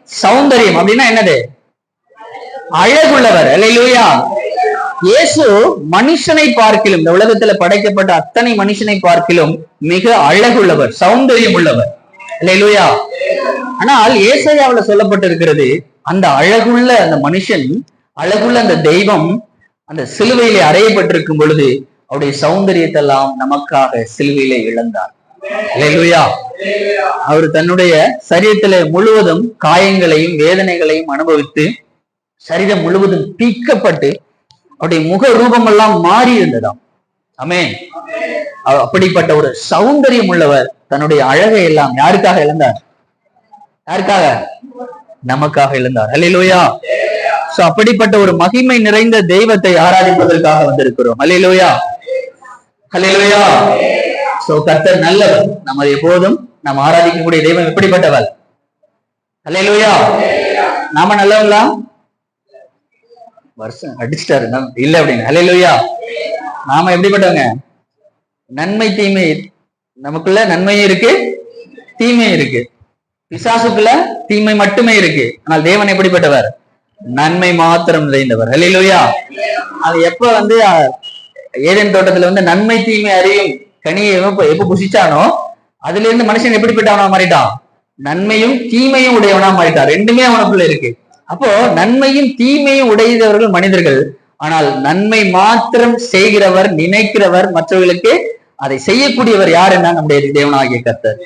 சௌந்தரியம் அப்படின்னா என்னது? அழகுள்ளவர். அல்லேலூயா. இயேசு மனுஷனை பார்க்கிலும், இந்த உலகத்துல படைக்கப்பட்ட அத்தனை மனுஷனை பார்க்கிலும் மிக அழகுள்ளவர், சௌந்தரியம் உள்ளவர். அல்லேலூயா. ஆனால் ஏசாயாவுல சொல்லப்பட்டிருக்கிறது, அந்த அழகுள்ள அந்த மனுஷன், அழகுள்ள அந்த தெய்வம் அந்த சிலுவையிலே அறையப்பட்டிருக்கும் பொழுது அவருடைய சௌந்தரியத்தை எல்லாம் நமக்காக சிலுவையிலே இழந்தார். அல்லேலூயா. அவர் தன்னுடைய சரீரத்தில முழுவதும் காயங்களையும் வேதனைகளையும் அனுபவித்து சரீரம் முழுவதும் பீக்கப்பட்டு அவருடைய முக ரூபம் எல்லாம் மாறி இருந்ததாம். ஆமென். அப்படிப்பட்ட ஒரு சௌந்தரியம் உள்ளவர் தன்னுடைய அழகை எல்லாம் யாருக்காக இழந்தார்? யாருக்காக? நமக்காக இழந்தார். அல்லேலூயா. சோ அப்படிப்பட்ட ஒரு மகிமை நிறைந்த தெய்வத்தை ஆராதிப்பதற்காக வந்திருக்கிறோம். அல்லேலூயா. அல்லேலூயா. சோ கர்த்தர் நல்லவர். நம்ம எப்போதும் நாம் ஆராதிக்கக்கூடிய தெய்வம் எப்படிப்பட்டவர்? அல்லேலூயா. நாம நல்லவங்களா? வருஷம் அடிச்சுட்டாரு இல்ல அப்படின்னு. அல்லேலூயா. நாம எப்படிப்பட்டவங்க? நன்மை தீமை, நமக்குள்ள நன்மையும் இருக்கு தீமையும் இருக்கு. பிசாசுக்குள்ள தீமை மட்டுமே இருக்கு. ஆனால் தேவன் எப்படிப்பட்டவர்? நன்மை மாத்திரம் நிறைந்தவர். அல்லேலூயா. அது எப்ப ஏதேன் தோட்டத்துல நன்மை தீமை அறியும் கனியை எப்ப புசிச்சானோ அதுல இருந்து மனுஷன் எப்படிப்பட்டவனா மாறிட்டான்? நன்மையும் தீமையும் உடையவனா மாறிட்டான். ரெண்டுமே அவனுக்குள்ள இருக்கு. அப்போ நன்மையும் தீமையும் உடையவர்கள் மனிதர்கள். ஆனால் நன்மை மாத்திரம் செய்கிறவர், நினைக்கிறவர், மற்றவர்களுக்கு அதை செய்யக்கூடியவர் யாருன்னா நம்முடைய தேவனாகிய கர்த்தர்.